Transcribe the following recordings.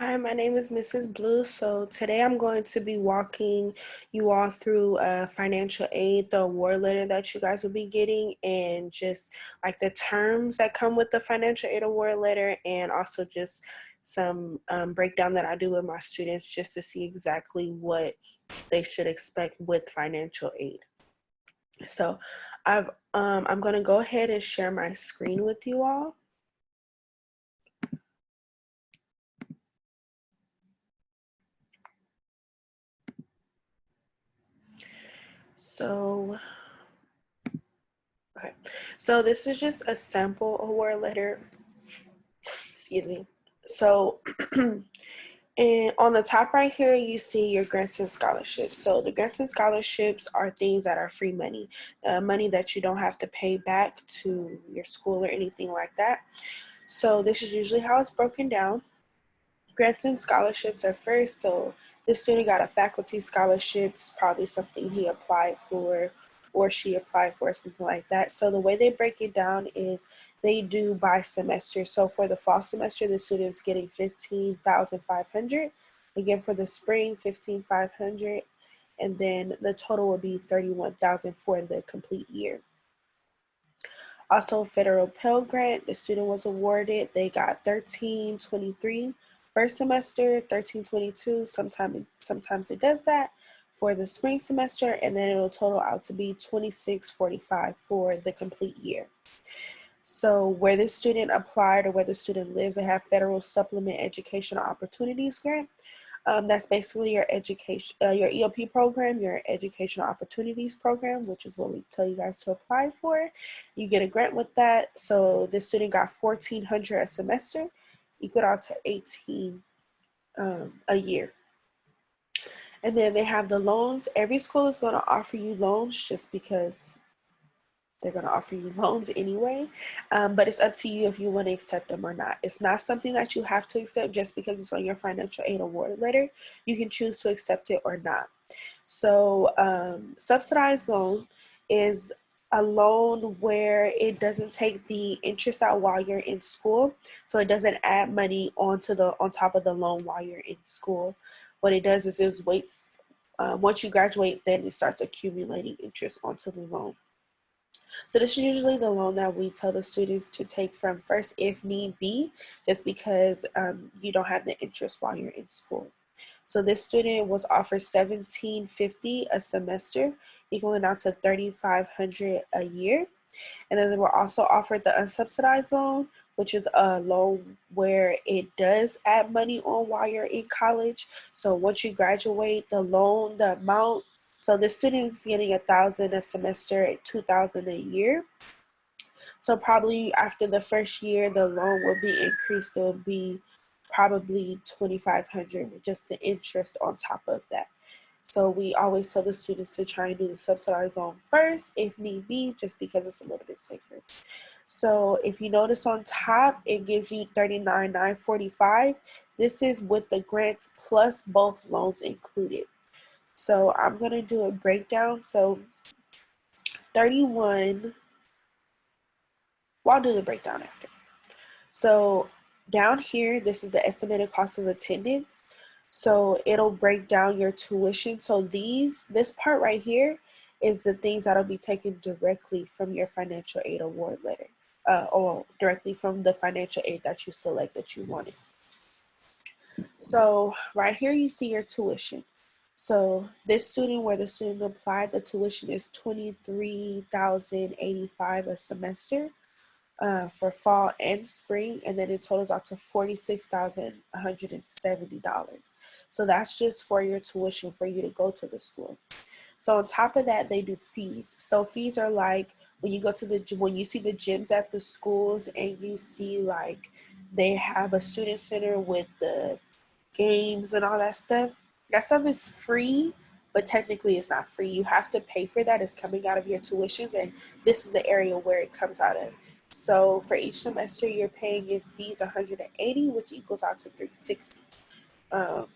Hi, my name is Mrs. Blue. So today I'm going to be walking you all through financial aid, the award letter that you guys will be getting, and just like the terms that come with the financial aid award letter, and also just some breakdown that I do with my students just to see exactly what they should expect with financial aid. So I'm going to go ahead and share my screen with you all. So Okay, so this is just a sample award letter. Excuse me. So, and on the top right here, you see your grants and scholarships. So the grants and scholarships are things that are free money, money that you don't have to pay back to your school or anything like that. So this is usually how it's broken down. Grants and scholarships are first. So the student got a faculty scholarship, probably something he applied for or she applied for, something like that. So the way they break it down is they do by semester. So for the fall semester, the student's getting $15,500. Again, for the spring, $15,500, and then the total will be $31,000 for the complete year. Also, federal Pell Grant, the student was awarded. They got 1323 first semester, 1322. Sometimes it does that for the spring semester, and then it'll total out to be 2645 for the complete year. So where the student applied or where the student lives, they have federal supplement educational opportunities grant. That's basically your education, your EOP program, your educational opportunities program, which is what we tell you guys to apply for. You get a grant with that. So the student got $1,400 a semester, equal out to 18 a year. And then they have the loans. Every school is going to offer you loans just because they're going to offer you loans anyway, but it's up to you if you want to accept them or not. It's not something that you have to accept just because it's on your financial aid award letter. You can choose to accept it or not. So subsidized loan is a loan where it doesn't take the interest out while you're in school, so it doesn't add money on top of the loan while you're in school. What it does is it waits. Once you graduate, then it starts accumulating interest onto the loan. So this is usually the loan that we tell the students to take from first if need be, just because you don't have the interest while you're in school. So this student was offered $1,750 a semester, equaling out to $3,500 a year. And then they were also offered the unsubsidized loan, which is a loan where it does add money on while you're in college. So once you graduate, the loan, the amount, so the student's getting $1,000 a semester at $2,000 a year. So probably after the first year, the loan will be increased. It will be probably $2,500 with just the interest on top of that. So we always tell the students to try and do the subsidized loan first, if need be, just because it's a little bit safer. So if you notice on top, it gives you $39,945. This is with the grants plus both loans included. So I'm gonna do a breakdown. So 31. Well, I'll do the breakdown after. So down here, this is the estimated cost of attendance. So it'll break down your tuition. So this part right here is the things that'll be taken directly from your financial aid award letter, or directly from the financial aid that you select that you wanted. So right here, you see your tuition. So this student, where the student applied, the tuition is $23,085 a semester. For fall and spring, and then it totals out to $46,170. So that's just for your tuition for you to go to the school. So on top of that, they do fees. So fees are like when you see the gyms at the schools, and you see like they have a student center with the games and all that stuff. That stuff is free, but technically it's not free. You have to pay for that. It's coming out of your tuitions, and this is the area where it comes out of. So for each semester, you're paying in fees 180, which equals out to 360. Um,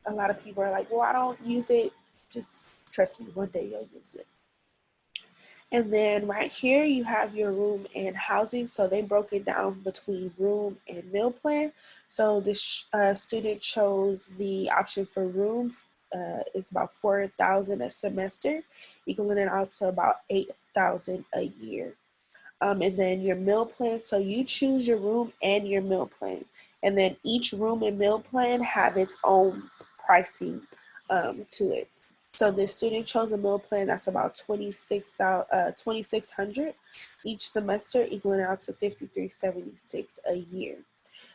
a lot of people are like, well, I don't use it. Just trust me, one day you'll use it. And then right here you have your room and housing. So they broke it down between room and meal plan. So this student chose the option for room. It's about 4,000 a semester, equaling it out to about 8,000 a year. And then your meal plan. So you choose your room and your meal plan, and then each room and meal plan have its own pricing to it. So this student chose a meal plan that's about 2,600 each semester, equaling out to 5,376 a year.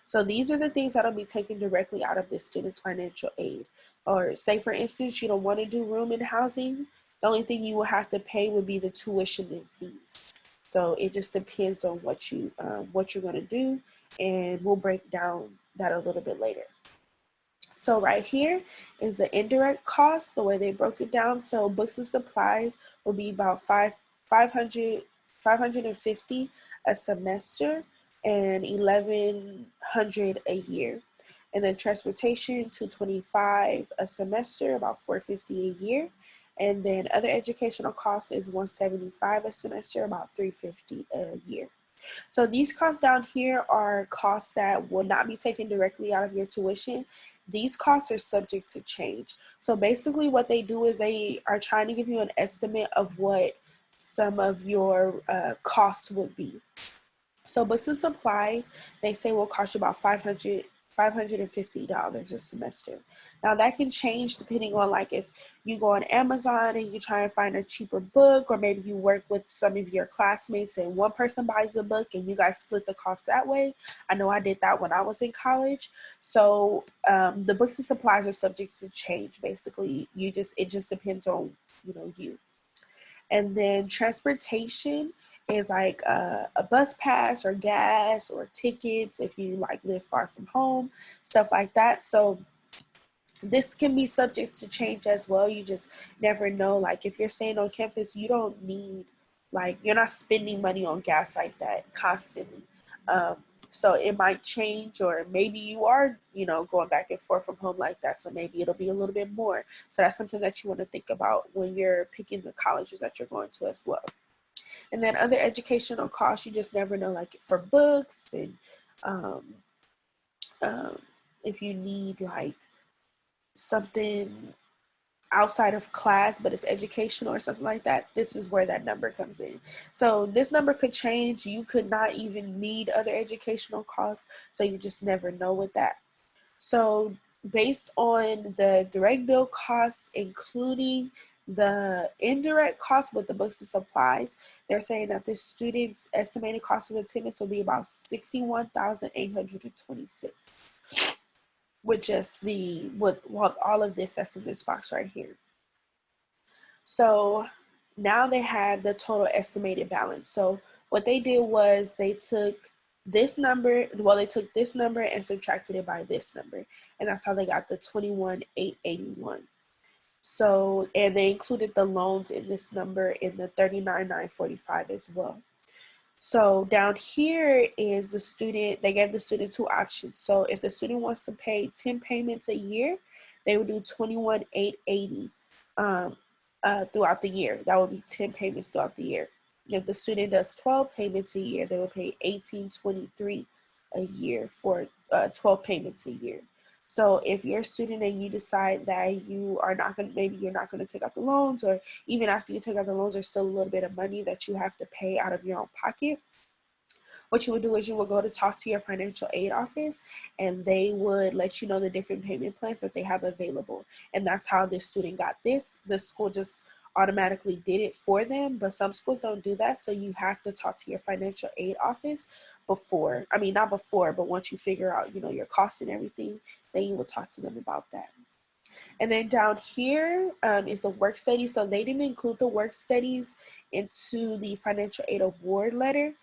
So these are the things that'll be taken directly out of the student's financial aid. Or say for instance, you don't want to do room and housing, the only thing you will have to pay would be the tuition and fees. So it just depends on what you're going to do, and we'll break down that a little bit later. So right here is the indirect cost, the way they broke it down. So books and supplies will be about 550 a semester and 1,100 a year. And then transportation, 225 a semester, about 450 a year. And then other educational costs is 175 a semester, about 350 a year. So these costs down here are costs that will not be taken directly out of your tuition. These costs are subject to change. So basically what they do is they are trying to give you an estimate of what some of your costs would be. So books and supplies, they say will cost you about $550 a semester. Now that can change depending on like if you go on Amazon and you try and find a cheaper book, or maybe you work with some of your classmates and one person buys the book and you guys split the cost that way. I know I did that when I was in college. So the books and supplies are subject to change. Basically, it just depends on you. And then transportation is like a bus pass or gas or tickets if you like live far from home, stuff like that. So this can be subject to change as well. You just never know. Like if you're staying on campus, you don't need, like, you're not spending money on gas like that constantly. Um, so it might change, or maybe you are, going back and forth from home like that. So maybe it'll be a little bit more. So that's something that you want to think about when you're picking the colleges that you're going to as well. And then other educational costs, you just never know, like for books and um, um, if you need like something outside of class, but it's educational or something like that, this is where that number comes in. So this number could change. You could not even need other educational costs, so you just never know with that. So based on the direct bill costs, including the indirect costs with the books and supplies, they're saying that the student's estimated cost of attendance will be about 61,826 with just with all of this that's in this box right here. So now they have the total estimated balance. So what they did was they took this number and subtracted it by this number, and that's how they got the 21,881. So, and they included the loans in this number in the 39,945 as well. So down here is they gave the student two options. So if the student wants to pay 10 payments a year, they would do 21,880 throughout the year. That would be 10 payments throughout the year. If the student does 12 payments a year, they will pay 1,823 a year for 12 payments a year. So if you're a student and you decide that maybe you're not going to take out the loans, or even after you take out the loans, there's still a little bit of money that you have to pay out of your own pocket, what you would do is you would go to talk to your financial aid office, and they would let you know the different payment plans that they have available. And that's how this student got this. The school just automatically did it for them, but some schools don't do that. So you have to talk to your financial aid office not before, but once you figure out, your costs and everything, then you will talk to them about that. And then down here is the work study. So they didn't include the work studies into the financial aid award letter.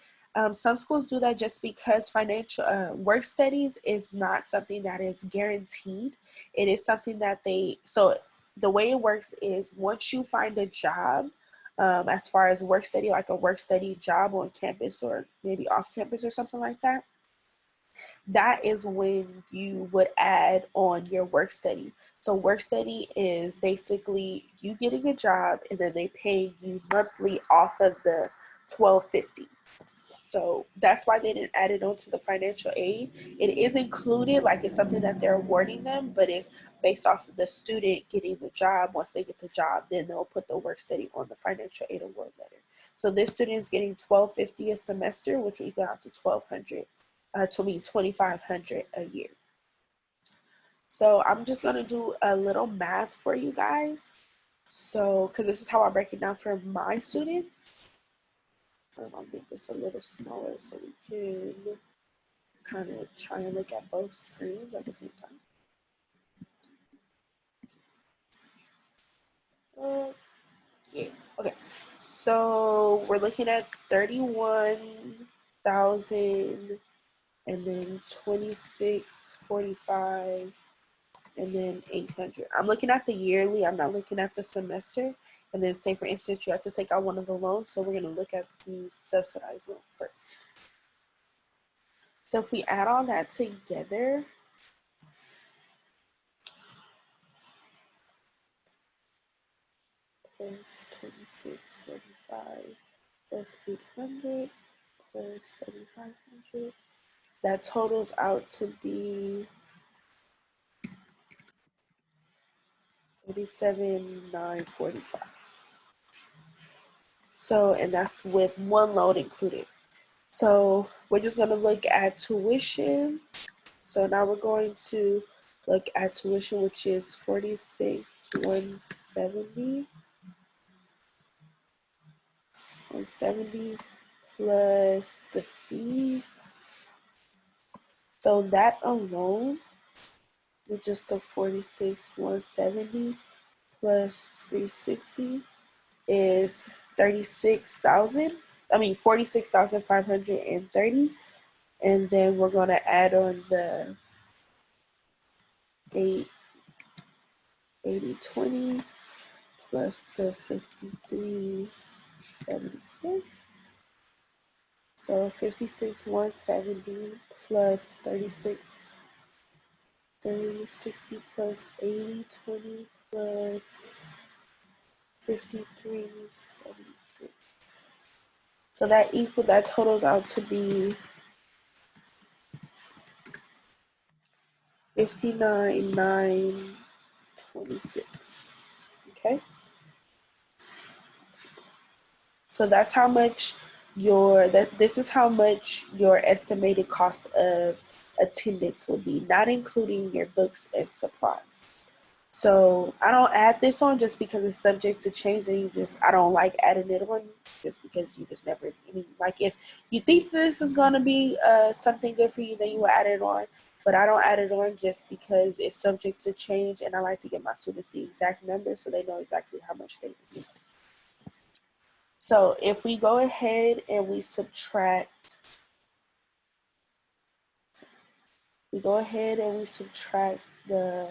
Some schools do that just because financial work studies is not something that is guaranteed. It is something that so the way it works is once you find a job, as far as work study, like a work study job on campus or maybe off campus or something like that, that is when you would add on your work study. So work study is basically you getting a job and then they pay you monthly off of the 1250. So that's why they didn't add it onto the financial aid. It is included, like it's something that they're awarding them, but it's based off of the student getting the job. Once they get the job, then they'll put the work study on the financial aid award letter. So this student is getting $1250 a semester, which will equal out to 1200, to me 2500 a year. So I'm just gonna do a little math for you guys. So, because this is how I break it down for my students. I'll make this a little smaller so we can kind of try and look at both screens at the same time. Okay, so we're looking at 31,000 and then 2645 and then 800. I'm looking at the yearly, I'm not looking at the semester. And then say for instance, you have to take out one of the loans. So we're gonna look at the subsidized loan first. So if we add all that together, plus 2645 plus 800 plus 3500, that totals out to be 37,945. So, and that's with one loan included. So we're just going to look at tuition. So now we're going to look at tuition, which is 46,170. 170 plus the fees. So that alone, with just the 46,170 plus 360 is 46,530. And then we're going to add on the 8020 plus the 5376. So 56,170 plus 3060 plus 8020 plus 5376. So that totals out to be 59,926. Okay. So that's how much this is how much your estimated cost of attendance will be, not including your books and supplies. So I don't add this on just because it's subject to change, and I don't like adding it on just because you just never, like if you think this is gonna be something good for you, then you will add it on. But I don't add it on just because it's subject to change, and I like to give my students the exact number so they know exactly how much they need. So if we go ahead and we subtract the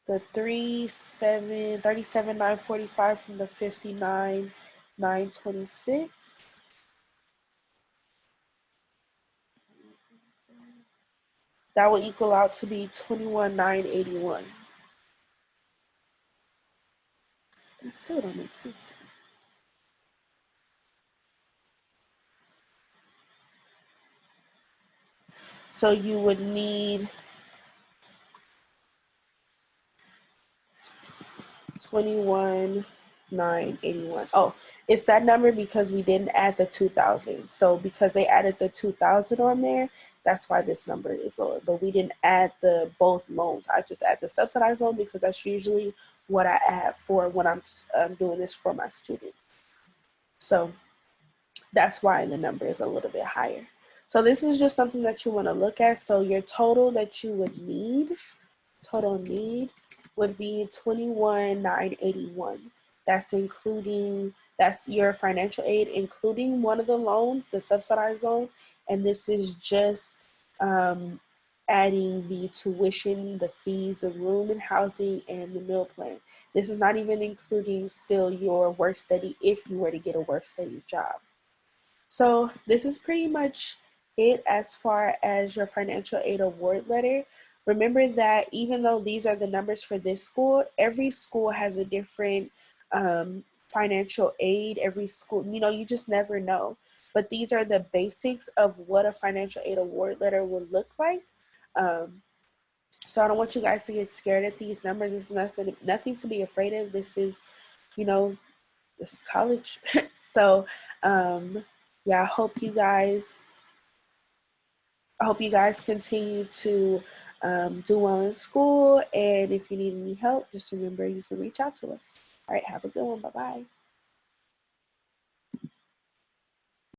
37,945 from the 59,926. That will equal out to be 21,981. That still don't make sense to me. So you would need 21,981. Oh, it's that number because we didn't add the 2,000. So because they added the 2,000 on there, that's why this number is lower. But we didn't add the both loans. I just add the subsidized loan because that's usually what I add for when I'm doing this for my students. So that's why the number is a little bit higher. So this is just something that you want to look at. So your total that you would need, would be 21,981. That's your financial aid, including one of the loans, the subsidized loan. And this is just adding the tuition, the fees, the room and housing, and the meal plan. This is not even including still your work study if you were to get a work study job. So this is pretty much it as far as your financial aid award letter. Remember that even though these are the numbers for this school, every school has a different financial aid. Every school, you just never know. But these are the basics of what a financial aid award letter would look like. Um, so I don't want you guys to get scared at these numbers. This is nothing to be afraid of. You know, this is college. So, yeah, I hope you guys continue to do well in school. And if you need any help, just remember you can reach out to us. All right, have a good one. Bye bye.